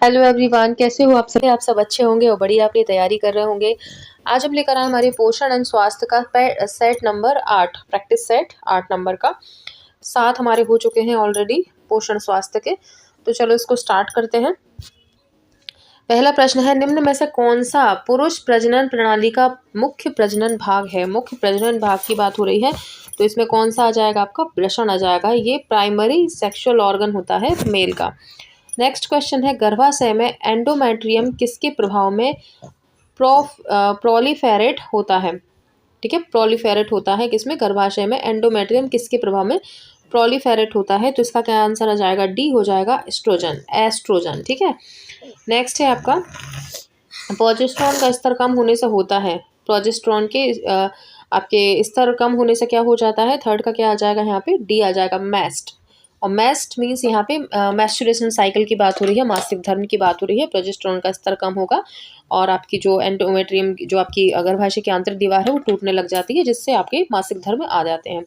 Hello everyone, कैसे हो आप सब? अच्छे होंगे और बढ़िया अपनी तैयारी कर रहे होंगे। आज हम लेकर आए हमारे पोषण एंड स्वास्थ्य का set number 8, practice set 8 number का। 7 हमारे हो चुके हैं ऑलरेडी पोषण स्वास्थ्य के। तो चलो इसको स्टार्ट करते हैं। पहला प्रश्न है, निम्न में से कौन सा पुरुष प्रजनन प्रणाली का मुख्य प्रजनन भाग है? मुख्य प्रजनन भाग की बात हो रही है, तो इसमें कौन सा आ जाएगा? आपका वृषण आ जाएगा। ये प्राइमरी सेक्सुअल ऑर्गन होता है मेल का। नेक्स्ट क्वेश्चन है, गर्भाशय में एंडोमेट्रियम किसके प्रभाव में प्रोलिफेरेट होता है? ठीक है, प्रोलिफेरेट होता है किसमें? गर्भाशय में एंडोमेट्रियम किसके प्रभाव में प्रोलिफेरेट होता है? तो इसका क्या आंसर आ जाएगा? डी हो जाएगा, एस्ट्रोजन। एस्ट्रोजन, ठीक है। नेक्स्ट है आपका, प्रोजेस्टेरॉन का स्तर कम होने से होता है। प्रोजेस्टेरॉन के आपके स्तर कम होने से क्या हो जाता है? थर्ड का क्या आ जाएगा यहाँ पे? डी आ जाएगा, मैस्ट। और मैस्ट मीन्स यहाँ पे मैस्चुरेशन साइकिल की बात हो रही है, मासिक धर्म की बात हो रही है। प्रोजेस्टेरॉन का स्तर कम होगा और आपकी जो एंडोमेट्रियम, जो आपकी गर्भाशय की आंतरिक दीवार है, वो टूटने लग जाती है, जिससे आपके मासिक धर्म आ जाते हैं।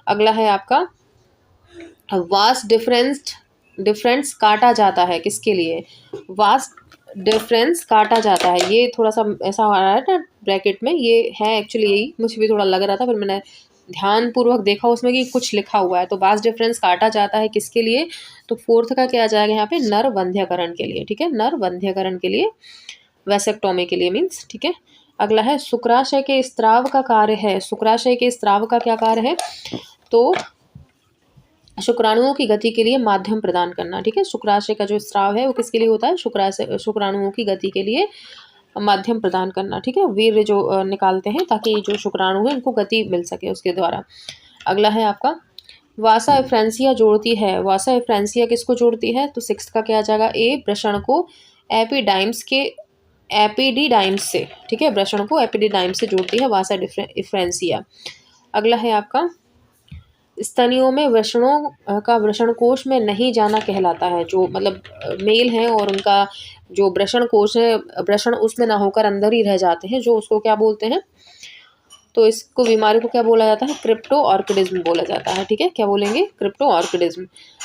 अगला है आपका, वास्ट डिफरेंस काटा जाता है किसके लिए? वास्ट डिफरेंस काटा जाता है, ये थोड़ा सा ऐसा आ रहा है ना ब्रैकेट में, ये है एक्चुअली यही, मुझे भी थोड़ा लग रहा था, फिर मैंने ध्यानपूर्वक देखा उसमें कि कुछ लिखा हुआ है। तो वास्ट डिफरेंस काटा जाता है किसके लिए? तो फोर्थ का क्या आ जाएगा यहाँ पे? नर वंध्यकरण के लिए। ठीक है, नर वंध्यकरण के लिए, वैसेक्टोमी के लिए मीन्स। ठीक है। अगला है, शुक्राशय के स्त्राव का कार्य है। शुक्राशय के स्त्राव का क्या कार्य है? तो शुक्राणुओं की गति के लिए माध्यम प्रदान करना। ठीक है, शुक्राशय का जो स्राव है वो किसके लिए होता है? शुक्राणुओं की गति के लिए माध्यम प्रदान करना। ठीक है, वीर्य जो निकालते हैं ताकि जो शुक्राणु है उनको गति मिल सके उसके द्वारा। अगला है आपका, वासा एफ्रेंसिया जोड़ती है। वासा एफ्रेंसिया किसको जोड़ती है? तो सिक्स का क्या आ जाएगा? ए, वृषण को एपिडीडाइम्स से। ठीक है, वृषण को एपिडीडाइम्स से जोड़ती है वासा एफ्रेंसिया। अगला है आपका, स्तनियों में वृषणों का वृषण कोश में नहीं जाना कहलाता है। जो मतलब मेल है और उनका जो वृषण कोश है, वृषण उसमें ना होकर अंदर ही रह जाते हैं, जो उसको क्या बोलते हैं? तो इसको बीमारी को क्या बोला जाता है? क्रिप्टो ऑर्किडिज्म बोला जाता है। ठीक है, क्या बोलेंगे? क्रिप्टो ऑर्किडिज्म।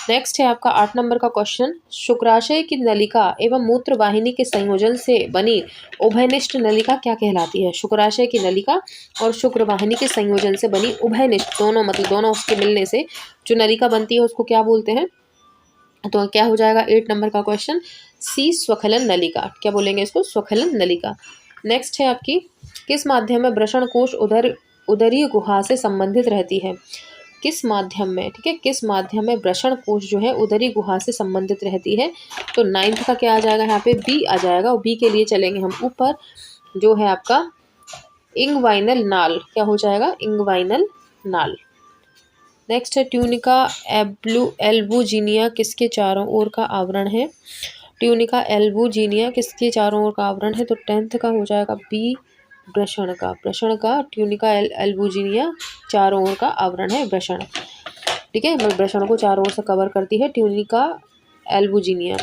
नेक्स्ट है आपका 8 नंबर का क्वेश्चन, शुक्राशय की नलिका एवं मूत्र वाहिनी के संयोजन से बनी उभयनिष्ठ नलिका क्या कहलाती है? शुक्राशय की नलिका और शुक्र वाहिनी के संयोजन से बनी उभयनिष्ठ, दोनों मतलब दोनों उसके मिलने से जो नलिका बनती है उसको क्या बोलते हैं? तो क्या हो जाएगा 8 नंबर का क्वेश्चन? सी, स्वखलन नलिका। क्या बोलेंगे इसको? स्वखलन नलिका। नेक्स्ट है आपकी, किस माध्यम में वृषण कोश उदरीय गुहा से संबंधित रहती है? किस माध्यम में? ठीक है, किस माध्यम में वृषण कोश जो है उदरी गुहा से संबंधित रहती है? तो 9th का क्या आ जाएगा यहाँ पे? बी आ जाएगा। और बी के लिए चलेंगे हम ऊपर, जो है आपका इंगवाइनल नाल। क्या हो जाएगा? इंगवाइनल नाल। नेक्स्ट है, ट्यूनिका एल्बुजिनिया किसके चारों ओर का आवरण है? ट्यूनिका एल्बुजिनिया किसके चारों ओर का आवरण है? तो 10th का हो जाएगा बी, वृषण का। वृषण का ट्यूनिका एल्बुजिनिया चारों ओर का आवरण है वृषण। ठीक है, वृषण को चारों ओर से कवर करती है ट्यूनिका एल्बुजिनिया।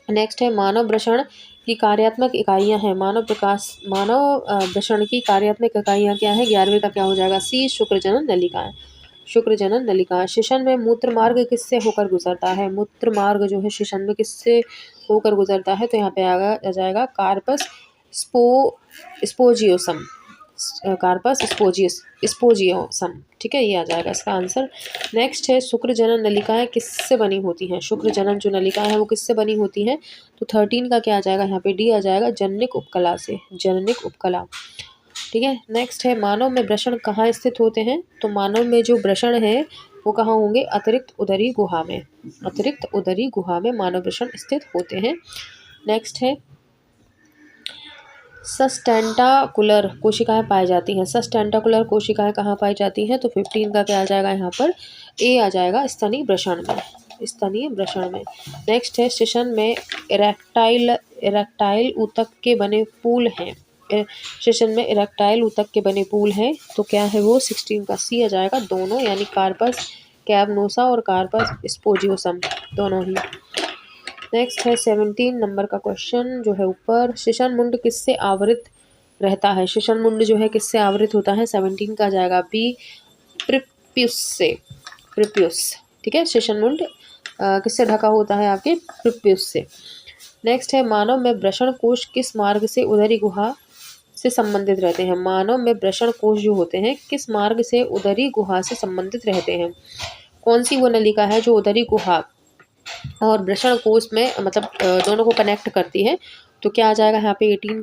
नेक्स्ट है, मानव वृषण की कार्यात्मक इकाइयां हैं। मानव वृषण की कार्यात्मक इकाइयां क्या है? 11वें का क्या हो जाएगा? सी, शुक्रजनन नलिकाएं। शुक्रजनन नलिका। शिशन में मूत्र मार्ग किससे होकर गुजरता है? मूत्र मार्ग जो है शिशन में किससे होकर गुजरता है? तो यहाँ पे आ जाएगा कार्पस स्पोजियोसम। कार्पस स्पोजियोसम। ठीक है, ये आ जाएगा इसका आंसर। नेक्स्ट है, शुक्र जनन नलिकाएं किससे बनी होती हैं? शुक्र जनन जो नलिकाएं हैं वो किससे बनी होती हैं? तो 13 का क्या आ जाएगा यहाँ पे? डी आ जाएगा, जननिक उपकला से। जननिक उपकला। ठीक है। नेक्स्ट है, मानव में वृषण कहाँ स्थित होते हैं? तो मानव में जो वृषण है वो कहाँ होंगे? अतिरिक्त उदरी गुहा में। अतिरिक्त उदरी गुहा में मानव वृषण स्थित होते हैं। नेक्स्ट है, सस्टेंटाकुलर कोशिकाएं पाई जाती हैं। सस्टेंटाकुलर कोशिकाएं कहाँ पाई जाती हैं? तो 15 का क्या आ जाएगा यहाँ पर? ए आ जाएगा, स्तनीय वृषण में। स्तनीय वृषण में। नेक्स्ट है, शिशन में इरेक्टाइल ऊतक के बने पूल हैं। शिशन में इरेक्टाइल ऊतक के बने पूल हैं, तो क्या है वो? 16 का सी आ जाएगा, दोनों, यानी कार्पस कैवनोसा और कार्पस स्पोजियोसम, दोनों ही। नेक्स्ट है 17 नंबर का क्वेश्चन जो है ऊपर, शिशन मुंड किससे आवृत रहता है? शिशन मुंड जो है किससे आवृत होता है? 17 का जाएगा बी, प्रिप्यूस से। प्रिप्यूस। ठीक है, शिशन मुंड किससे ढका होता है? आपके प्रिप्यूस से। नेक्स्ट है मानव में वृषण कोश किस मार्ग से उदरी गुहा से संबंधित रहते हैं। मानव में वृषण कोश जो होते हैं किस मार्ग से उदरी गुहा से संबंधित रहते हैं। कौन सी वो नलिका है जो उदरी गुहा और वृषण कोश में मतलब दोनों को कनेक्ट करती है। तो क्या आ जाएगा यहाँ पे 18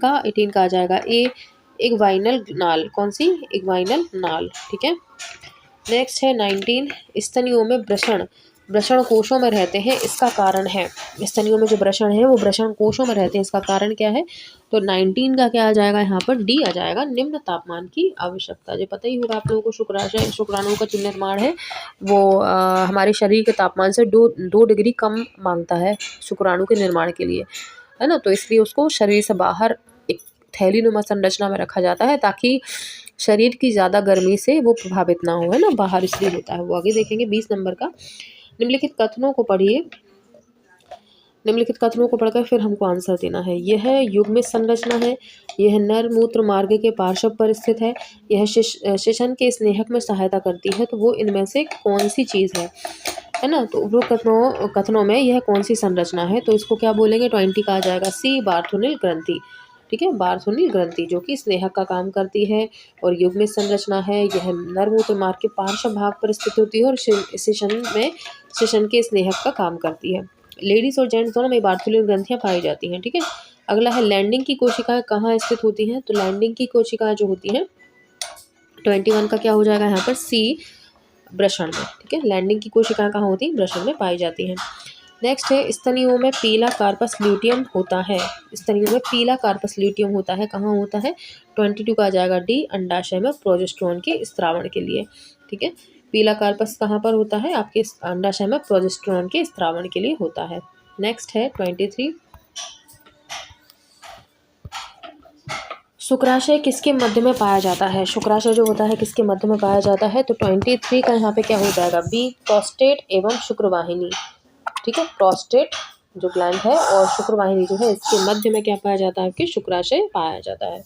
का आ जाएगा ए इग्वाइनल नाल। कौन सी? इग्वाइनल नाल। ठीक है। नेक्स्ट है 19 स्तनियों में वृषण कोशों में रहते हैं, इसका कारण है। स्तनियों में जो वृषण है वो वृषण कोशों में रहते हैं, इसका कारण क्या है। तो 19 का क्या आ जाएगा यहाँ पर, डी आ जाएगा, निम्न तापमान की आवश्यकता। जो पता ही होगा आप लोगों को, शुक्राणुओं का जो निर्माण है वो हमारे शरीर के तापमान से 2 डिग्री कम मांगता है शुक्राणु के निर्माण के लिए, है ना। तो इसलिए उसको शरीर से बाहर एक थैलीनुमा संरचना में रखा जाता है ताकि शरीर की ज़्यादा गर्मी से वो प्रभावित ना हो, है ना, बाहर इसलिए होता है वो। आगे देखेंगे 20 नंबर का। निम्नलिखित कथनों को पढ़िए। निम्नलिखित कथनों को पढ़कर फिर हमको आंसर देना है। यह युग्मित संरचना है, यह नर मूत्र मार्ग के पार्श्व पर स्थित है, यह शिशन के स्नेहक में सहायता करती है। तो वो इनमें से कौन सी चीज़ है ना। तो उपरोक्त कथनों में यह कौन सी संरचना है, तो इसको क्या बोलेंगे, 20 का आ जाएगा सी बार्थोनिल ग्रंथि। ठीक है, बार्थोनिल ग्रंथि जो कि स्नेहक का काम करती है और युग्मित संरचना है। यह नर मूत्र मार्ग के पार्श्व भाग पर स्थित होती है और शिशन के स्नेहक का काम करती है। लेडीज और जेंट्स दोनों में बार्थोनिल ग्रंथियां पाई जाती हैं। ठीक है। अगला है लैंडिंग की कोशिकाएं कहाँ स्थित होती हैं। तो लैंडिंग की कोशिकाएं जो होती हैं 21 का क्या हो जाएगा यहाँ पर, सी वृषण में। ठीक है, लैंडिंग की कोशिकाएं कहाँ होती हैं, वृषण में पाई जाती हैं। नेक्स्ट है स्तनियों में पीला कार्पस ल्यूटियम होता है। स्तनियों में पीला कार्पस ल्यूटियम होता है, कहाँ होता है, 22 का आ जाएगा डी अंडाशय में प्रोजेस्टेरोन के स्त्रावण के लिए। ठीक है, पीला कार्पस कहाँ पर होता है, आपके अंडाशय में प्रोजेस्टेरोन के स्त्रावण के लिए होता है। नेक्स्ट है 23 शुक्राशय किसके मध्य में पाया जाता है। शुक्राशय जो होता है किसके मध्य में पाया जाता है। तो 23 का यहाँ पे क्या हो जाएगा, बी प्रोस्टेट एवं शुक्रवाहिनी। ठीक है, प्रोस्टेट जो ग्लैंड है और शुक्रवाहिनी जो है इसके मध्य में क्या पाया जाता है, आपके शुक्राशय पाया जाता है।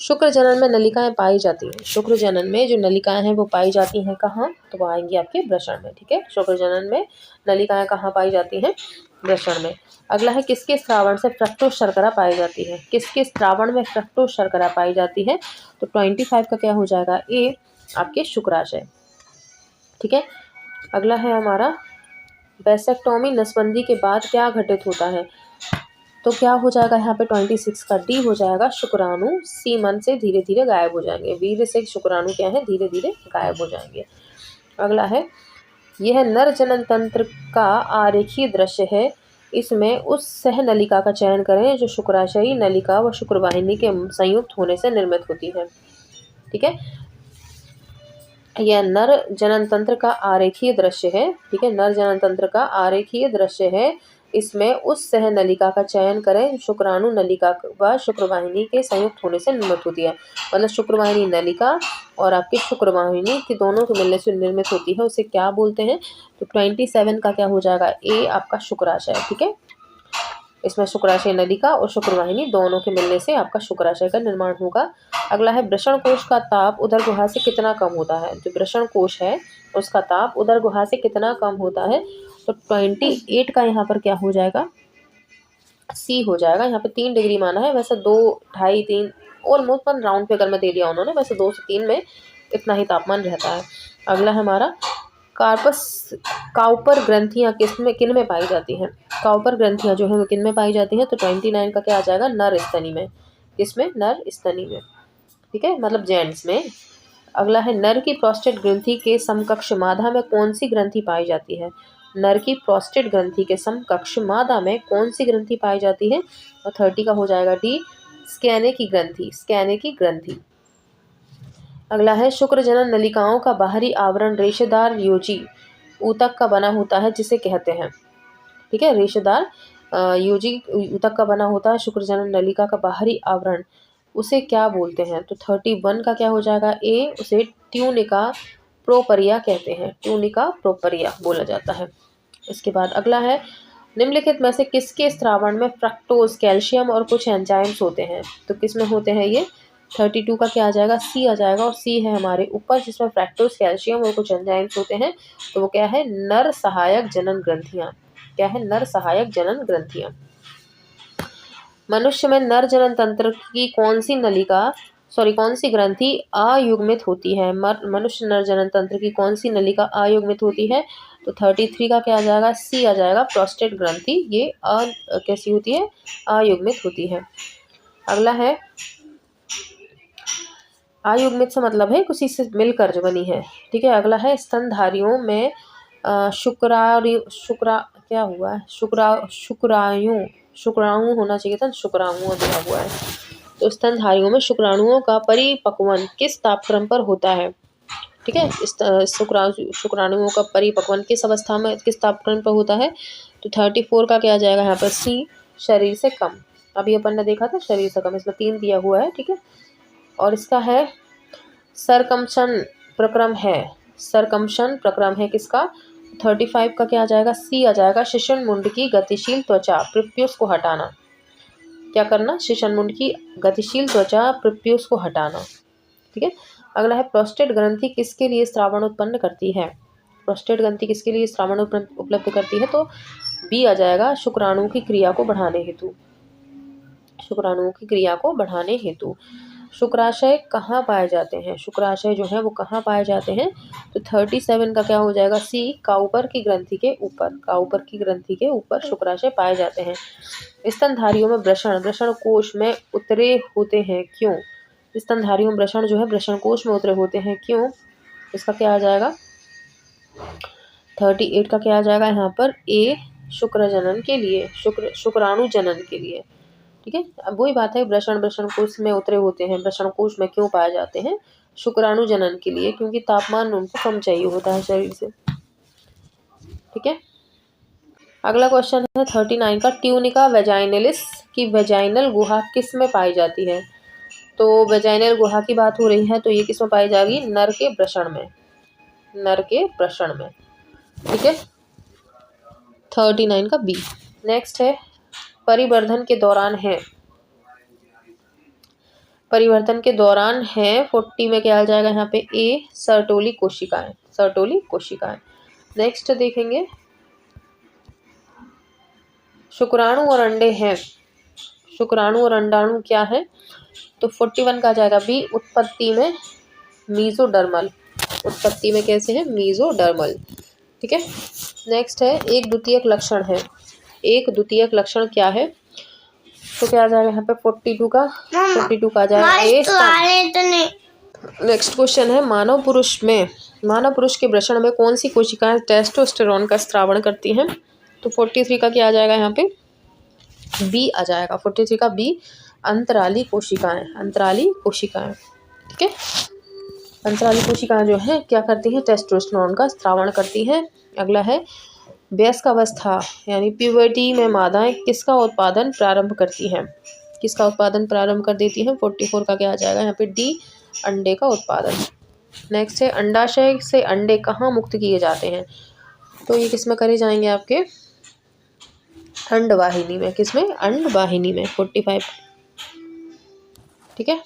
शुक्र जनन में नलिकाएं पाई जाती हैं। शुक्र जनन में जो नलिकाएं हैं वो पाई जाती हैं कहाँ, तो वो आएंगी आपके वृषण में। ठीक है, शुक्र जनन में नलिकाएं कहाँ पाई जाती हैं, वृषण में। अगला है किसके स्रावण से फ्रक्टोज शर्करा पाई जाती है। किसके स्रावण में फ्रक्टोज शर्करा पाई जाती है। तो 25 का क्या हो जाएगा, ए आपके शुक्राशय। ठीक है, अगला है हमारा वैसेक्टोमी नसबंदी के बाद क्या घटित होता है। तो क्या हो जाएगा यहाँ पे 26 का डी हो जाएगा, शुक्राणु सीमन से धीरे धीरे गायब हो जाएंगे। वीर्य से शुक्राणु क्या है, धीरे धीरे गायब हो जाएंगे। अगला है यह नर जनन तंत्र का आरेखीय दृश्य है, इसमें उस सह नलिका का चयन करें जो शुक्राशयी नलिका व शुक्रवाहिनी के संयुक्त होने से निर्मित होती है। ठीक है, यह नर जनन तंत्र का आरेखीय दृश्य है। ठीक है, नर जनन तंत्र का आरेखीय दृश्य है, इसमें उस सह नलिका का चयन करें शुक्राणु नलिका व शुक्रवाहिनी के संयुक्त होने से निर्मित होती है। मतलब शुक्रवाहिनी नलिका और आपकी शुक्रवाहिनी के दोनों के मिलने से निर्मित होती है, उसे क्या बोलते हैं। तो 27 का क्या हो जाएगा, ए आपका शुक्राशय। ठीक है, इसमें शुक्राशय नलिका और शुक्रवाहिनी दोनों के मिलने से आपका शुक्राशय का निर्माण होगा। अगला है वृषण कोश का ताप उदर गुहा से कितना कम होता है। जो वृषण कोश है उसका ताप उदर गुहा से कितना कम होता है। तो 28 का यहाँ पर क्या हो जाएगा, सी हो जाएगा। यहाँ पे 3 डिग्री माना है, वैसे 2, 2.5, 3 ऑलमोस्ट राउंड फिगर में दे दिया उन्होंने, वैसे 2 से 3 में इतना ही तापमान रहता है। अगला है हमारा काउपर ग्रंथियाँ किन में पाई जाती हैं। काउपर ग्रंथियाँ जो है वो किन में पाई जाती हैं। तो 29 का क्या आ जाएगा, नर स्तनी में। किसमें, नर स्तनी में। ठीक है, मतलब जेंट्स में। अगला है नर की प्रोस्टेट ग्रंथि के समकक्ष मादा में कौन सी ग्रंथि पाई जाती है। नर की प्रोस्टेट ग्रंथि के समकक्ष मादा में कौन सी ग्रंथि पाई जाती है। और 30 का हो जाएगा डी स्कैने की ग्रंथि। स्कैने की ग्रंथि। अगला है शुक्र जनन नलिकाओं का बाहरी आवरण रेशेदार योजी ऊतक का बना होता है जिसे कहते हैं। ठीक है, रेशेदार योजी ऊतक का बना होता है शुक्र जनन नलिका का बाहरी आवरण, उसे क्या बोलते हैं। तो 31 का क्या हो जाएगा, ए उसे ट्यूनिका प्रोपरिया कहते हैं। ट्यूनिका प्रोपरिया बोला जाता है। इसके बाद अगला है निम्नलिखित में से किसके स्रावण में फ्रक्टोज, कैल्शियम और कुछ एंजाइम्स होते हैं। तो किस में होते हैं ये, 32 का क्या आ जाएगा, सी आ जाएगा। और सी है हमारे ऊपर जिसमें फ्रक्टोज, कैल्शियम और कुछ एंजाइम्स होते हैं। तो वो क्या है, नर सहायक जनन ग्रंथियाँ। क्या है, नर सहायक जनन ग्रंथियाँ। मनुष्य में नर जनन तंत्र की कौन सी ग्रंथि अयुग्मित होती है? मनुष्य नर जनन तंत्र की कौन सी नलिका अयुग्मित होती है? तो 33 का क्या आ जाएगा? सी आ जाएगा, प्रोस्टेट ग्रंथि। ये कैसी होती है? अयुग्मित होती है। अगला है, अयुग्मित से मतलब है किसी से मिलकर जो बनी है, ठीक है। अगला है, स्तनधारियों में शुक्राणु होना चाहिए था, शुक्राणु दिया हुआ है। तो स्तनधारियों में शुक्राणुओं का परिपक्वन किस तापक्रम पर होता है? ठीक है, शुक्राणुओं का परिपक्वन किस अवस्था में, किस तापक्रम पर होता है? तो 34 का क्या आ जाएगा यहाँ पर? सी, शरीर से कम। अभी अपन ने देखा था शरीर से कम, इसमें 3 दिया हुआ है, ठीक है। और इसका है सरकमशन प्रक्रम है किसका? 35 का क्या आ जाएगा? सी आ जाएगा, शिशन मुंड की गतिशील त्वचा प्रिप्यूस को हटाना। क्या करना? शिशन मुंड की गतिशील त्वचा प्रिप्यूस को हटाना, ठीक है। अगला है, प्रोस्टेट ग्रंथि किसके लिए स्रावन उत्पन्न करती है? प्रोस्टेट ग्रंथि किसके लिए स्रावन उपलब्ध करती है? तो बी आ जाएगा, शुक्राणु की क्रिया को बढ़ाने हेतु। शुक्राशय कहाँ पाए जाते हैं? शुक्राशय जो है वो कहाँ पाए जाते हैं? तो 37 का क्या हो जाएगा? सी, काउपर की ग्रंथि के ऊपर शुक्राशय पाए जाते हैं। स्तनधारियों में वृषण कोश में उतरे होते हैं, क्यों? स्तनधारियों में वृषण जो है वृषण कोश में उतरे होते हैं, क्यों? इसका क्या आ जाएगा? 38 का क्या आ जाएगा यहाँ पर? ए, शुक्राणु जनन के लिए, ठीक है। अब वही बात है, वृषण कोश में उतरे होते हैं, वृषण कोश में क्यों पाए जाते हैं? शुक्राणु जनन के लिए, क्योंकि तापमान उनको कम चाहिए होता है शरीर से, ठीक है। अगला क्वेश्चन है 39 का, ट्यूनिका वेजाइनलिस की वेजाइनल गुहा किस में पाई जाती है? तो वेजाइनल गुहा की बात हो रही है, तो ये किस में पाई जाएगी? नर के वृषण में, ठीक है। 39 का बी। नेक्स्ट है, परिवर्धन के दौरान है 40 में क्या आ जाएगा यहाँ पे? ए, सर्टोली कोशिकाएं। नेक्स्ट देखेंगे, शुक्राणु और अंडे हैं, शुक्राणु और अंडाणु क्या है? तो 41 का आ जाएगा बी, उत्पत्ति में कैसे है? मीजोडर्मल, ठीक है। नेक्स्ट है, एक द्वितीयक लक्षण क्या है? तो क्या आ जाएगा यहाँ पे? 42 का आ जाएगा। नेक्स्ट क्वेश्चन है, मानव पुरुष के वृषण में कौन सी कोशिकाएं टेस्टोस्टेरोन का स्रावण करती हैं? तो 43 का क्या आ जाएगा यहाँ पे? बी आ जाएगा, 43 का बी, अंतराली कोशिकाएं, ठीक है। अंतराली कोशिकाएं जो है क्या करती हैं? टेस्टोस्टेरोन का स्रावण करती हैं। अगला है, वयस्क अवस्था यानी प्यूबर्टी में मादाएं किसका उत्पादन प्रारंभ करती हैं? 44 का क्या आ जाएगा यहाँ पे? डी, अंडे का उत्पादन। नेक्स्ट है, अंडाशय से अंडे कहाँ मुक्त किए जाते हैं? तो ये किसमें करे जाएंगे? आपके अंडवाहिनी में। किसमें? अंडवाहिनी में। 45, ठीक है।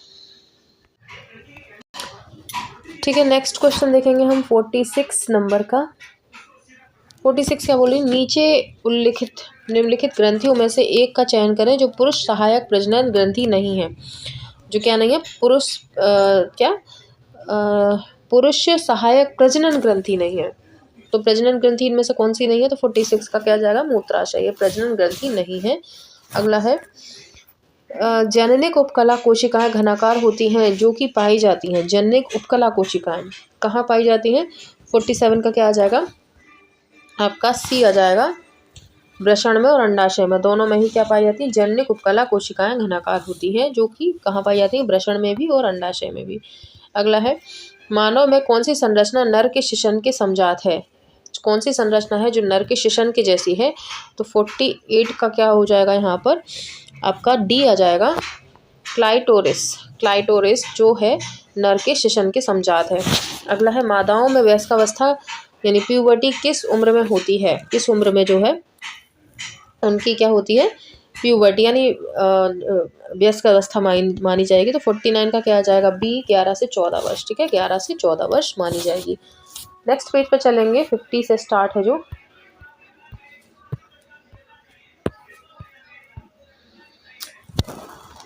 नेक्स्ट क्वेश्चन देखेंगे हम 46 नंबर का। 46 क्या बोली? नीचे निम्नलिखित ग्रंथियों में से एक का चयन करें जो पुरुष सहायक प्रजनन ग्रंथि नहीं है। जो क्या नहीं है? पुरुष सहायक प्रजनन ग्रंथि नहीं है। तो प्रजनन ग्रंथि इनमें से कौन सी नहीं है? तो 46 का क्या जाएगा? मूत्राशय। ये प्रजनन ग्रंथि नहीं है। अगला है, जननिक उपकला कोशिकाएं घनाकार होती हैं जो कि पाई जाती हैं। जननिक उपकला कोशिकाएं कहाँ पाई जाती हैं? 47 का क्या आ जाएगा? आपका सी आ जाएगा, वृषण में और अंडाशय में, दोनों में ही क्या पाई जाती है? जननिक उपकला कोशिकाएं घनाकार होती हैं जो कि कहाँ पाई जाती हैं? वृषण में भी और अंडाशय में भी। अगला है, मानव में कौन सी संरचना नर के शिशन के समजात है? कौन सी संरचना है जो नर के शिशन के जैसी है? तो 48 का क्या हो जाएगा यहाँ पर? आपका डी आ जाएगा, क्लाइटोरिस जो है नर के शिशन के समजात है। अगला है, मादाओं में वयस्कावस्था यानी प्यूबर्टी किस उम्र में होती है? किस उम्र में जो है उनकी क्या होती है? प्यूबर्टी यानी वयस्क अवस्था मानी जाएगी। तो 49 का क्या आ जाएगा? बी, 11 से 14 वर्ष, ठीक है। 11 से 14 वर्ष मानी जाएगी। नेक्स्ट पेज पर चलेंगे, 50 से स्टार्ट है जो।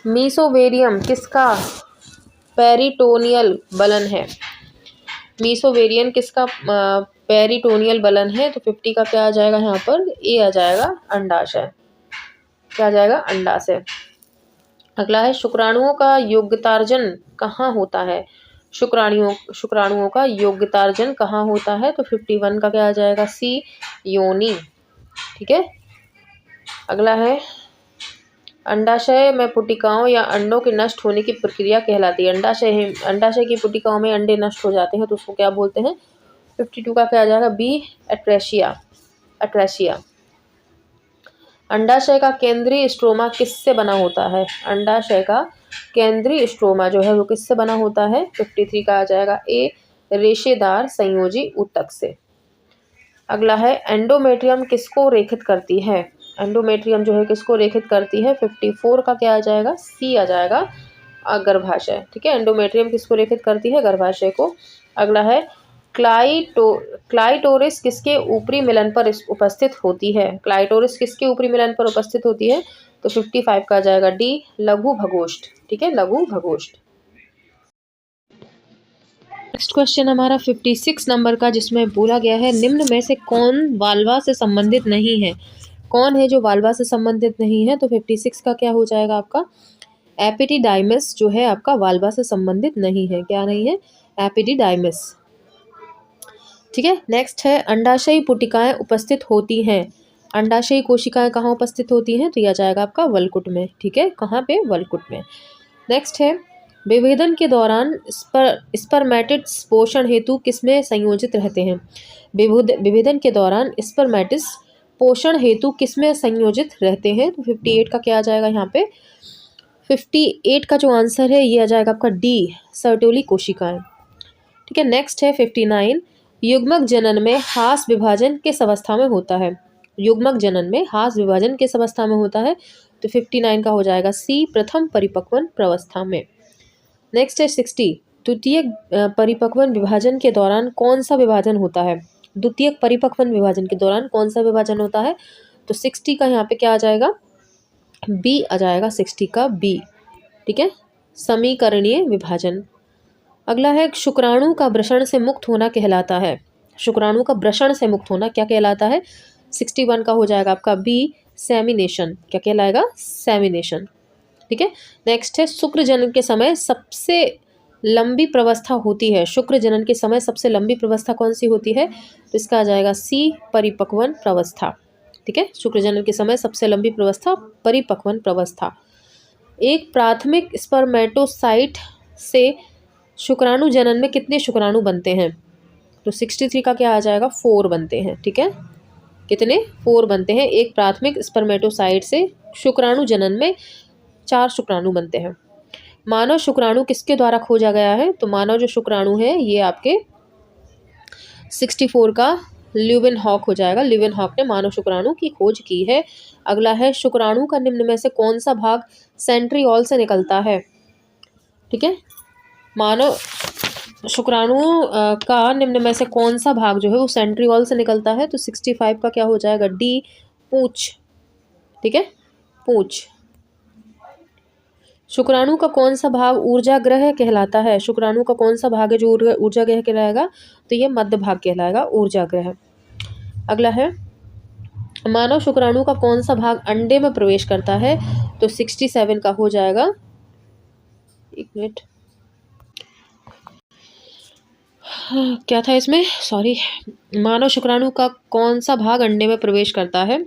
मीसोवेरियम किसका पेरिटोनियल बलन है? मीसोवेरियन किसका पेरिटोनियल बलन है? तो 50 का क्या आ जाएगा यहाँ पर? ए आ जाएगा, अंडाशय। क्या आ जाएगा? अंडाशय। अगला है शुक्राणुओं का योग्यतार्जन कहाँ होता है? शुक्राणुओं का योग्यतार्जन कहाँ होता है? तो 51 का क्या आ जाएगा? सी, योनि। ठीक है। अगला है अंडाशय में पुटिकाओं या अंडों के नष्ट होने की प्रक्रिया कहलाती है। अंडाशय की पुटिकाओं में अंडे नष्ट हो जाते हैं तो उसको क्या बोलते हैं? 52 का क्या आ जाएगा? बी, एट्रेशिया। अंडाशय का केंद्रीय स्ट्रोमा किससे बना होता है? अंडाशय का केंद्रीय स्ट्रोमा जो है वो किससे बना होता है? 53 का आ जाएगा ए, रेशेदार संयोजी ऊतक से। अगला है एंडोमेट्रियम किसको रेखित करती है? एंडोमेट्रियम जो है किसको रेखित करती है? 54 का क्या आ जाएगा? सी आ जाएगा, गर्भाशय। ठीक है। एंडोमेट्रियम किसको रेखित करती है? गर्भाशय को। अगला है क्लाइटोरिस किसके ऊपरी मिलन पर उपस्थित होती है? क्लाइटोरिस किसके ऊपरी मिलन पर उपस्थित होती है? तो 55 का आ जाएगा डी, लघु भगोष्ठ। ठीक है, लघु भगोष्ठ। नेक्स्ट क्वेश्चन हमारा 56 नंबर का, जिसमें बोला गया है निम्न में से कौन वाल्वा से संबंधित नहीं है? कौन है जो वाल्वा से संबंधित नहीं है? तो 56 का क्या हो जाएगा आपका? एपिडिडाइमिस जो है आपका वाल्वा से संबंधित नहीं है। क्या नहीं है? एपिडिडाइमिस। ठीक है। नेक्स्ट है अंडाशयी पुटिकाएं उपस्थित होती हैं। अंडाशयी कोशिकाएं कहाँ उपस्थित होती हैं? तो यह जाएगा आपका वलकुट में। ठीक है, कहाँ पे? वलकुट में। नेक्स्ट है विभेदन के दौरान स्पर्मेटिड्स पोषण हेतु किसमें संयोजित रहते हैं? विभेदन के दौरान स्पर्मेटिड्स पोषण हेतु किसमें संयोजित रहते हैं? तो 58 का क्या आ जाएगा यहाँ पे? 58 का जो आंसर है ये आ जाएगा आपका डी, सर्टोली कोशिकाएं। ठीक है। नेक्स्ट है 59, युग्मक जनन में हास विभाजन किस अवस्था में होता है? युग्मक जनन में हास विभाजन किस अवस्था में होता है? तो 59 का हो जाएगा सी, प्रथम परिपक्वन प्रावस्था में। नेक्स्ट है 60, द्वितीयक परिपक्वन विभाजन के दौरान कौन सा विभाजन होता है? द्वितीयक परिपक्वन विभाजन के दौरान कौन सा विभाजन होता है? तो 60 का यहाँ पे क्या आ जाएगा? बी आ जाएगा, 60 का बी। ठीक है, समीकरणीय विभाजन। अगला है शुक्राणु का वृषण से मुक्त होना कहलाता है। शुक्राणु का वृषण से मुक्त होना क्या कहलाता है? 61 का हो जाएगा आपका बी, सेमिनेशन। क्या कहलाएगा? सेमिनेशन। ठीक है। नेक्स्ट है शुक्र जनन के समय सबसे लंबी प्रवस्था होती है। शुक्र जनन के समय सबसे लंबी प्रवस्था कौन सी होती है? तो इसका आ जाएगा सी, परिपक्वन प्रवस्था। ठीक है, शुक्र जनन के समय सबसे लंबी प्रवस्था परिपक्वन प्रवस्था। एक प्राथमिक स्पर्मेटोसाइट से शुक्राणु जनन में कितने शुक्राणु बनते हैं? तो 63 का क्या आ जाएगा? 4 बनते हैं। ठीक है, कितने? 4 बनते हैं। एक प्राथमिक स्पर्मेटोसाइट से शुक्राणु जनन में 4 शुक्राणु बनते हैं। मानव शुक्राणु किसके द्वारा खोजा गया है? तो मानव जो शुक्राणु है ये आपके 64 का ल्यूवेनहॉक हो जाएगा। ल्यूवेनहॉक ने मानव शुक्राणु की खोज की है। अगला है शुक्राणु का निम्न में से कौन सा भाग सेंट्रियोल से निकलता है? ठीक है, मानव शुक्राणु का निम्न में से कौन सा भाग जो है वो सेंट्रियोल से निकलता है? तो 65 का क्या हो जाएगा? डी, पूंछ। ठीक है, पूंछ। शुक्राणु का कौन सा भाग ऊर्जा ग्रह कहलाता है? शुक्राणु का कौन सा भाग है जो ऊर्जा ग्रह कहलाएगा? तो ये मध्य भाग कहलाएगा, ऊर्जा ग्रह। अगला है मानव शुक्राणु का कौन सा भाग अंडे में प्रवेश करता है? तो 67 का हो जाएगा, एक मिनट क्या था इसमें, सॉरी। मानव शुक्राणु का कौन सा भाग अंडे में प्रवेश करता है?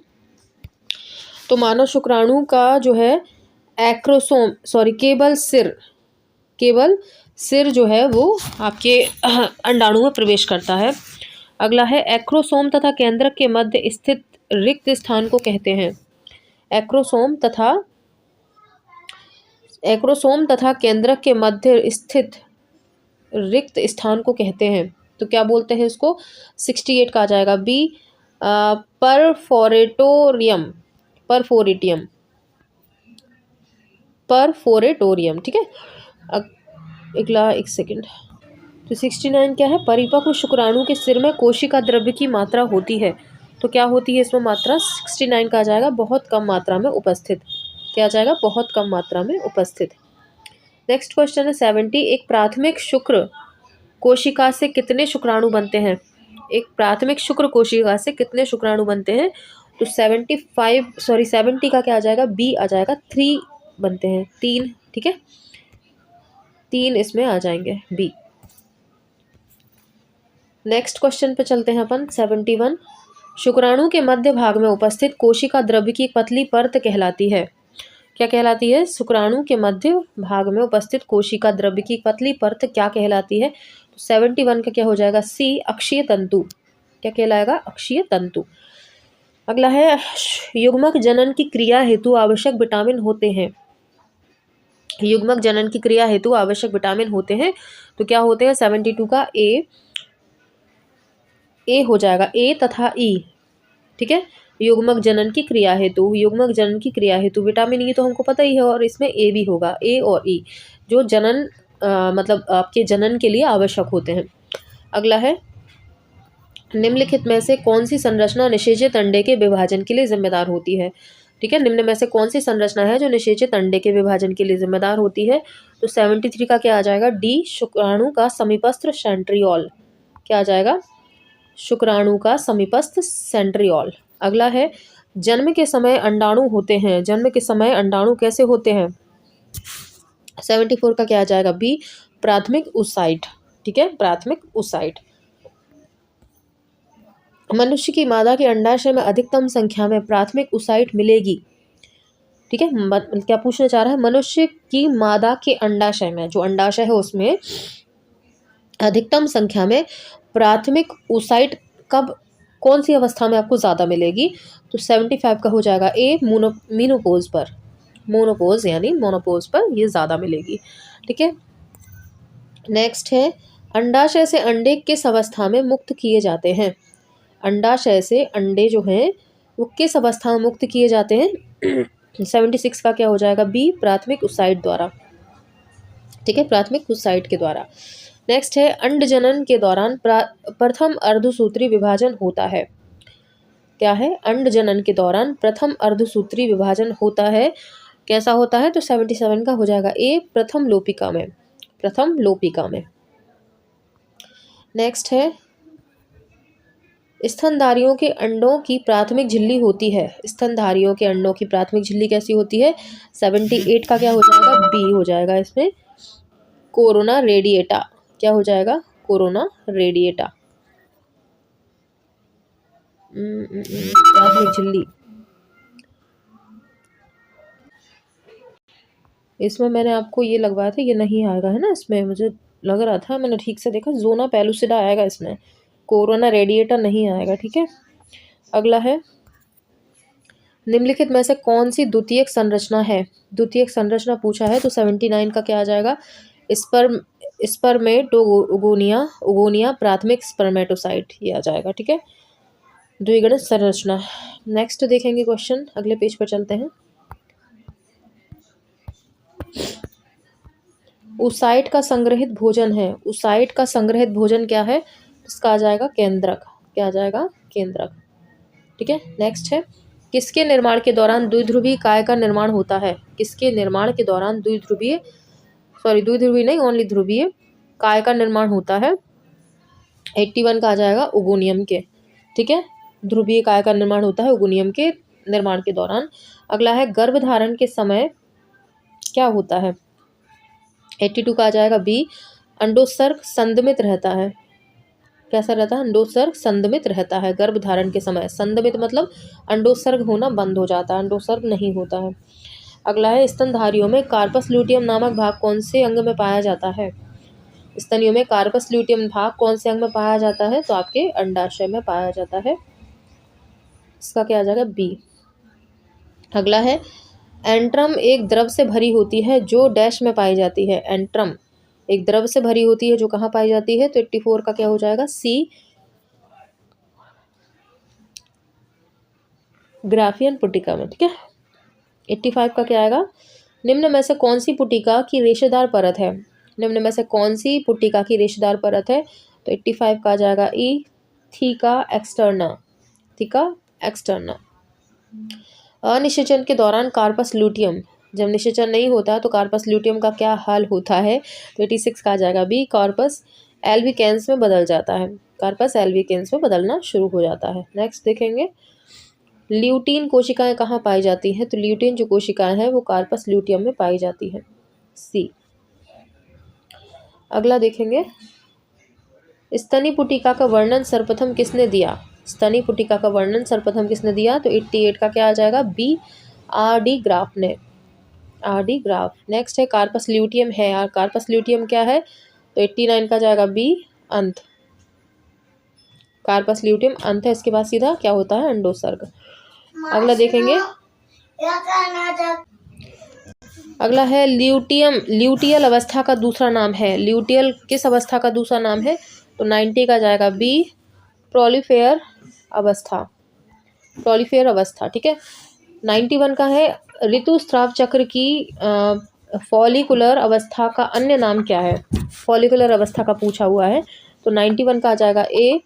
तो मानव शुक्राणु का जो है एक्रोसोम, सॉरी केवल सिर जो है वो आपके अंडाणु में प्रवेश करता है। अगला है एक्रोसोम तथा केंद्रक के मध्य स्थित रिक्त स्थान को कहते हैं। एक्रोसोम तथा केंद्रक के मध्य स्थित रिक्त स्थान को कहते हैं। तो क्या बोलते हैं इसको? 68 का आ जाएगा बी, परफोरेटोरियम। ठीक है, अगला एक सेकंड। तो 69 क्या है? परिपक्व शुक्राणु के सिर में कोशिका द्रव्य की मात्रा होती है। तो क्या होती है इसमें मात्रा? 69 का आ जाएगा बहुत कम मात्रा में उपस्थित। क्या आ जाएगा, बहुत कम मात्रा में उपस्थित। नेक्स्ट क्वेश्चन है 70, एक प्राथमिक शुक्र कोशिका से कितने शुक्राणु बनते हैं? एक प्राथमिक शुक्र कोशिका से कितने शुक्राणु बनते हैं? तो 70 का क्या आ जाएगा, बी आ जाएगा, 3 बनते हैं, 3, ठीक है, 3 इसमें आ जाएंगे, बी। नेक्स्ट क्वेश्चन पे चलते हैं अपन 71, शुक्राणु के मध्य भाग में उपस्थित कोशिका द्रव्य की पतली परत कहलाती है। क्या कहलाती है? शुक्राणु के मध्य भाग में उपस्थित कोशिका द्रव्य की पतली परत क्या कहलाती है? तो 71 का क्या हो जाएगा, सी, अक्षीय तंतु। क्या कहलाएगा, अक्षीय तंतु। अगला है, युग्मक जनन की क्रिया हेतु आवश्यक विटामिन होते हैं। युग्मक जनन की क्रिया हेतु आवश्यक विटामिन होते हैं, तो क्या होते हैं? 72 का ए हो जाएगा, ए तथा ई, ठीक है। युग्मक जनन की क्रिया हेतु, युग्मक जनन की क्रिया हेतु विटामिन ई तो हमको पता ही है, और इसमें ए भी होगा, ए और ई, जो जनन मतलब आपके जनन के लिए आवश्यक होते हैं। अगला है, निम्नलिखित में से कौन सी संरचना निषेचित अंडे के विभाजन के लिए जिम्मेदार होती है? ठीक है, निम्न में से कौन सी संरचना है जो निषेचित अंडे के विभाजन के लिए जिम्मेदार होती है? तो 73 का क्या आ जाएगा, डी, शुक्राणु का समीपस्थ सेंट्रियोल। क्या आ जाएगा, शुक्राणु का समीपस्थ सेंट्रियोल। अगला है, जन्म के समय अंडाणु होते हैं। जन्म के समय अंडाणु कैसे होते हैं? 74 का क्या आ जाएगा, बी, प्राथमिक oocyte, ठीक है, प्राथमिक oocyte। मनुष्य की मादा के अंडाशय में अधिकतम संख्या में प्राथमिक oocyte मिलेगी, ठीक है। क्या पूछना चाह रहा है, मनुष्य की मादा के अंडाशय में, जो अंडाशय है उसमें अधिकतम संख्या में प्राथमिक oocyte कब, कौन सी अवस्था में आपको ज़्यादा मिलेगी? तो 75 का हो जाएगा, ए, मीनोपोज पर, मोनोपोज यानी मोनोपोज पर ये ज़्यादा मिलेगी, ठीक है। नेक्स्ट है, अंडाशय से अंडे किस अवस्था में मुक्त किए जाते हैं? अंडाशय से अंडे जो हैं वो किस अवस्था में मुक्त किए जाते हैं? 76 का क्या हो जाएगा, बी, प्राथमिक oocyte द्वारा, ठीक है, प्राथमिक oocyte के द्वारा। नेक्स्ट है, अंड जनन के दौरान प्रथम अर्धसूत्री विभाजन होता है। क्या है? अंड जनन के दौरान प्रथम अर्धसूत्री विभाजन होता है। कैसा होता है? तो 77 का हो जाएगा, ए, प्रथम लोपिका में, प्रथम लोपिका में। नेक्स्ट है, स्तनधारियों के अंडों की प्राथमिक झिल्ली होती है। स्तनधारियों के अंडों की प्राथमिक झिल्ली कैसी होती है? 78 का क्या हो जाएगा, बी हो जाएगा इसमें, कोरोना रेडिएटा। क्या हो जाएगा, कोरोना रेडिएटा, प्राथमिक झिल्ली। इसमें मैंने आपको ये लगवाया था, ये नहीं आएगा है ना, इसमें मुझे लग रहा था, मैंने ठीक से देखा, जोना पेलुसिडा आएगा इसमें, कोरोना रेडिएटा नहीं आएगा, ठीक है। अगला है, निम्नलिखित में से कौन सी द्वितीयक संरचना है? द्वितीयक संरचना पूछा है, तो 79 का क्या आ जाएगा, स्पर्मेटोगोनिया प्राथमिक स्पर्मेटोसाइट, ये आ जाएगा, ठीक है, द्विगुणित संरचना। नेक्स्ट देखेंगे क्वेश्चन, अगले पेज पर चलते हैं। oocyte का संग्रहित भोजन है। oocyte का संग्रहित भोजन क्या है? इसका आ जाएगा केंद्रक। क्या आ जाएगा? केंद्रक, ठीक है। नेक्स्ट है, किसके निर्माण के दौरान द्विध्रुवीय काय का निर्माण होता है? किसके निर्माण के दौरान द्विध्रुवीय नहीं, ओनली ध्रुवीय काय का निर्माण होता है? 81 का आ जाएगा, ओगोनियम के, ठीक है, ध्रुवीय काय का निर्माण होता है ओगोनियम के निर्माण के दौरान। अगला है, गर्भधारण के समय क्या होता है? 82 का आ जाएगा, बी, अंडोत्सर्ग संदमित रहता है। कैसा रहता है? अंडोत्सर्ग संदमित रहता है गर्भधारण के समय। संदमित मतलब अंडोत्सर्ग होना बंद हो जाता है, अंडोत्सर्ग नहीं होता है। अगला है, स्तनधारियों में कार्पस ल्यूटियम नामक भाग कौन से अंग में पाया जाता है? स्तनियों में कार्पस ल्यूटियम भाग कौन से अंग में पाया जाता है? तो आपके अंडाशय में पाया जाता है। इसका क्या आ जाएगा? बी। अगला है, एंट्रम एक द्रव से भरी होती है जो डैश में पाई जाती है। एंट्रम एक द्रव से भरी होती है जो कहाँ पाई जाती है? तो 84 का क्या हो जाएगा? सी, ग्राफियन पुटिका में, ठीक है। 85 का क्या आएगा? निम्न में से कौन सी पुटिका की रेशेदार परत है? निम्न में से कौन सी पुटिका की रेशेदार परत है? तो 85 का आ जाएगा, ई, थीका एक्सटर्ना, थीका एक्सटर्ना। अनिषेचन के दौरान कार्पस ल्यूटियम, जब निषेचन नहीं होता तो कार्पस ल्यूटियम का क्या हाल होता है? तो 86 का आ जाएगा बी, कार्पस एल्बिकेंस में बदल जाता है। कार्पस एल्बिकेंस में बदलना शुरू हो जाता है। नेक्स्ट देखेंगे, ल्यूटीन कोशिकाएं कहाँ पाई जाती हैं? तो ल्यूटीन जो कोशिकाएं हैं वो कार्पस ल्यूटियम में पाई जाती हैं, सी। अगला देखेंगे, स्तनी पुटिका का वर्णन सर्वप्रथम किसने दिया? स्तनी पुटिका का वर्णन सर्वप्रथम किसने दिया? तो 88 का क्या आ जाएगा? बी, आर डी ग्राफ ने, आर डी ग्राफ। नेक्स्ट है कार्पस ल्यूटियम है यार, कार्पस ल्यूटियम क्या है? तो 89 का जाएगा बी, अंत। कार्पस ल्यूटियम अंत है, इसके बाद सीधा क्या होता है? अंडोत्सर्ग। अगला देखेंगे, अगला है ल्यूटियम, ल्यूटियल अवस्था का दूसरा नाम है। ल्यूटियल किस अवस्था का दूसरा नाम है? तो 90 का जाएगा बी, प्रोलिफेयर अवस्था, प्रोलिफेयर अवस्था, ठीक है। 91 का है, ऋतुस्राव चक्र की फॉलिकुलर अवस्था का अन्य नाम क्या है? फॉलिकुलर अवस्था का पूछा हुआ है, तो 91 का आ जाएगा ए,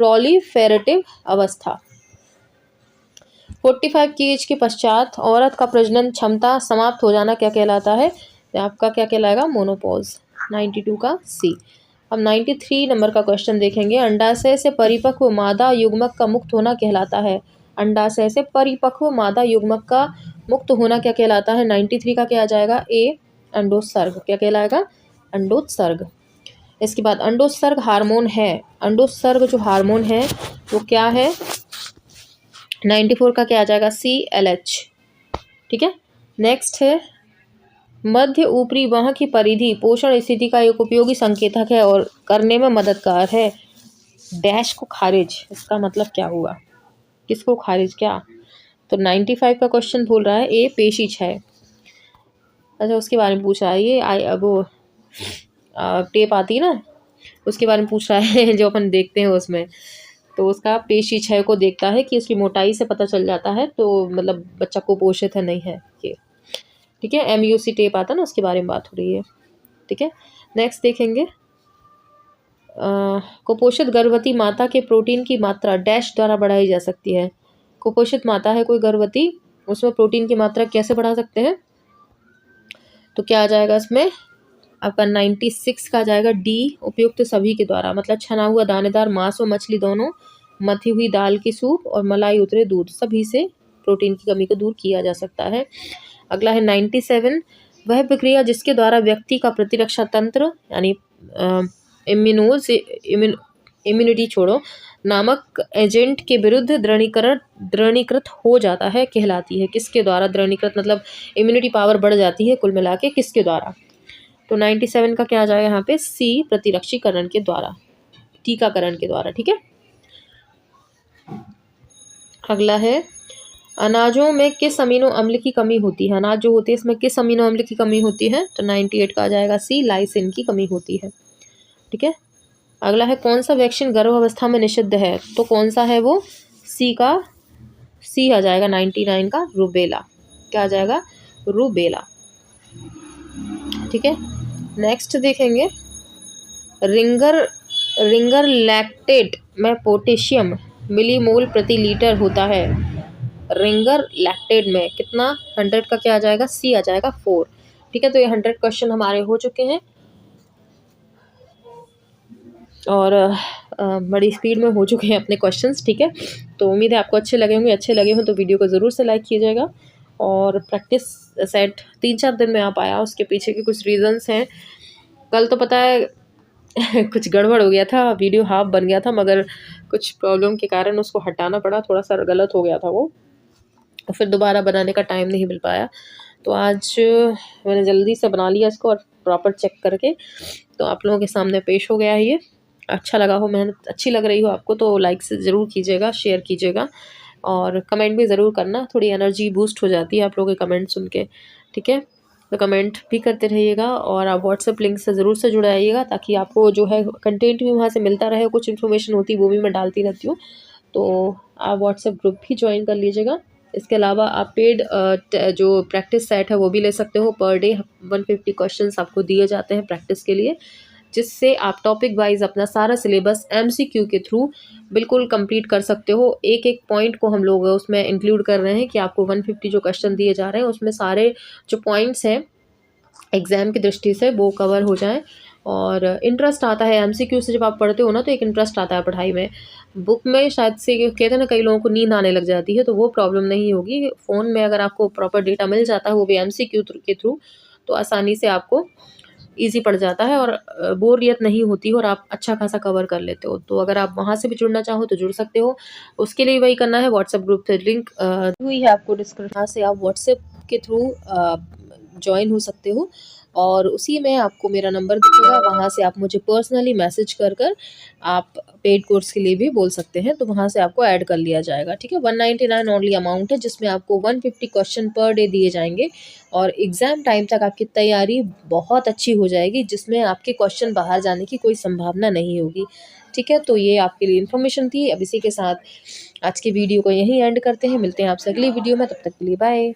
प्रोलिफेरेटिव अवस्था। 45 की एज के पश्चात औरत का प्रजनन क्षमता समाप्त हो जाना क्या कहलाता है? तो आपका क्या कहलाएगा? मोनोपॉज। 92 का सी। अब 93 नंबर का क्वेश्चन देखेंगे, अंडाशय से परिपक्व मादा युग्मक का मुक्त होना कहलाता है। अंडाशय से परिपक्व मादा युग्मक का मुक्त होना क्या कहलाता है? 93 का क्या आ जाएगा? ए, अंडोत्सर्ग। क्या कहलाएगा? अंडोत्सर्ग। इसके बाद अंडोत्सर्ग हार्मोन है, अंडोत्सर्ग जो हार्मोन है वो क्या है? 94 का क्या आ जाएगा? सी, LH, ठीक है। नेक्स्ट है, मध्य ऊपरी बाह की परिधि पोषण स्थिति का एक उपयोगी संकेतक है और करने में मददगार है। डैश को खारिज, इसका मतलब क्या हुआ? किसको खारिज? क्या? तो 95 का क्वेश्चन बोल रहा है ए, पेशी क्षय। अच्छा, उसके बारे में पूछ रहा है ये, वो टेप आती है ना, उसके बारे में पूछ रहा है जो अपन देखते हैं उसमें, तो उसका पेशी क्षय को देखता है कि उसकी मोटाई से पता चल जाता है, तो मतलब बच्चा कुपोषित है नहीं है ये, ठीक है। MUC टेप आता है ना, उसके बारे में बात हो रही है, ठीक है। नेक्स्ट देखेंगे, कुपोषित गर्भवती माता के प्रोटीन की मात्रा डैश द्वारा बढ़ाई जा सकती है। कुपोषित माता है कोई गर्भवती, उसमें प्रोटीन की मात्रा कैसे बढ़ा सकते हैं? तो क्या आ जाएगा इसमें? आपका 96 का आ जाएगा डी, उपयुक्त सभी के द्वारा, मतलब छना हुआ दानेदार मांस और मछली दोनों, मथी हुई दाल की सूप और मलाई उतरे दूध, सभी से प्रोटीन की कमी को दूर किया जा सकता है। अगला है 97, वह प्रक्रिया जिसके द्वारा व्यक्ति का प्रतिरक्षा तंत्र यानी इम्यूनिटी छोड़ो नामक एजेंट के विरुद्ध दृढ़ीकृत हो जाता है कहलाती है। किसके द्वारा दृढ़ीकृत, मतलब इम्यूनिटी पावर बढ़ जाती है कुल मिला के, किसके द्वारा? तो 97 का क्या आ जाएगा यहाँ पे? सी, प्रतिरक्षीकरण के द्वारा, टीकाकरण के द्वारा, ठीक है। अगला है, अनाजों में किस अमीनो अम्ल की कमी होती है? अनाज जो होती है इसमें किस अमीनो अम्ल की कमी होती है? तो 98 का आ जाएगा सी, लाइसिन की कमी होती है, ठीक है। अगला है, कौन सा वैक्सीन गर्भावस्था में निषिद्ध है? तो कौन सा है वो? सी आ जाएगा 99 का, रूबेला। क्या आ जाएगा? रूबेला, ठीक है। नेक्स्ट देखेंगे, रिंगर लैक्टेट में पोटेशियम मिलीमोल प्रति लीटर होता है। रिंगर लैक्टेट में कितना? 100 का क्या आ जाएगा? सी आ जाएगा 4, ठीक है। तो ये 100 क्वेश्चन हमारे हो चुके हैं और बड़ी स्पीड में हो चुके हैं अपने क्वेश्चंस, ठीक है। तो उम्मीद है आपको अच्छे लगे होंगे, अच्छे लगे हो तो वीडियो को ज़रूर से लाइक कीजिएगा। और प्रैक्टिस सेट 3-4 दिन में आ पाया, उसके पीछे के कुछ रीज़न्स हैं। कल तो पता है कुछ गड़बड़ हो गया था, वीडियो हाफ बन गया था, मगर कुछ प्रॉब्लम के कारण उसको हटाना पड़ा, थोड़ा सा गलत हो गया था वो, और फिर दोबारा बनाने का टाइम नहीं मिल पाया। तो आज मैंने जल्दी से बना लिया इसको और प्रॉपर चेक करके तो आप लोगों के सामने पेश हो गया है ये। अच्छा लगा हो, मेहनत अच्छी लग रही हो आपको तो लाइक से ज़रूर कीजिएगा, शेयर कीजिएगा और कमेंट भी ज़रूर करना, थोड़ी एनर्जी बूस्ट हो जाती है आप लोगों के कमेंट सुन के, ठीक है। तो कमेंट भी करते रहिएगा और आप व्हाट्सएप लिंक से ज़रूर से जुड़ाइएगा ताकि आपको जो है कंटेंट भी वहाँ से मिलता रहे, कुछ इन्फॉर्मेशन होती है वो भी मैं डालती रहती हूँ, तो आप व्हाट्सएप ग्रुप भी ज्वाइन कर लीजिएगा। इसके अलावा आप पेड जो प्रैक्टिस सेट है वो भी ले सकते हो, पर डे 150 क्वेश्चंस आपको दिए जाते हैं प्रैक्टिस के लिए, जिससे आप टॉपिक वाइज अपना सारा सिलेबस MCQ के थ्रू बिल्कुल कंप्लीट कर सकते हो। एक एक पॉइंट को हम लोग उसमें इंक्लूड कर रहे हैं कि आपको 150 जो क्वेश्चन दिए जा रहे हैं उसमें सारे जो पॉइंट्स हैं एग्ज़ाम की दृष्टि से वो कवर हो जाएँ। और इंटरेस्ट आता है MCQ से, जब आप पढ़ते हो ना तो एक इंटरेस्ट आता है पढ़ाई में। बुक में शायद से कहते हैं ना, कई लोगों को नींद आने लग जाती है, तो वो प्रॉब्लम नहीं होगी। फ़ोन में अगर आपको प्रॉपर डेटा मिल जाता है वो भी MCQ के थ्रू, तो आसानी से आपको ईज़ी पड़ जाता है और बोरियत नहीं होती और आप अच्छा खासा कवर कर लेते हो। तो अगर आप वहाँ से भी जुड़ना चाहो तो जुड़ सकते हो। उसके लिए वही करना है, व्हाट्सएप ग्रुप से लिंक हुई है आपको डिस्क्रिप्शन, वहाँ से आप व्हाट्सएप के थ्रू जॉइन हो सकते हो और उसी में आपको मेरा नंबर दिखेगा, वहाँ से आप मुझे पर्सनली मैसेज कर कर आप पेड कोर्स के लिए भी बोल सकते हैं, तो वहाँ से आपको ऐड कर लिया जाएगा। ठीक है, 199 ओनली अमाउंट है, जिसमें आपको 150 क्वेश्चन पर डे दिए जाएंगे और एग्ज़ाम टाइम तक आपकी तैयारी बहुत अच्छी हो जाएगी, जिसमें आपके क्वेश्चन बाहर जाने की कोई संभावना नहीं होगी। ठीक है, तो ये आपके लिए इन्फॉर्मेशन थी। अब इसी के साथ आज की वीडियो को यहीं एंड करते हैं। मिलते हैं आपसे अगली वीडियो में, तब तक के लिए बाय।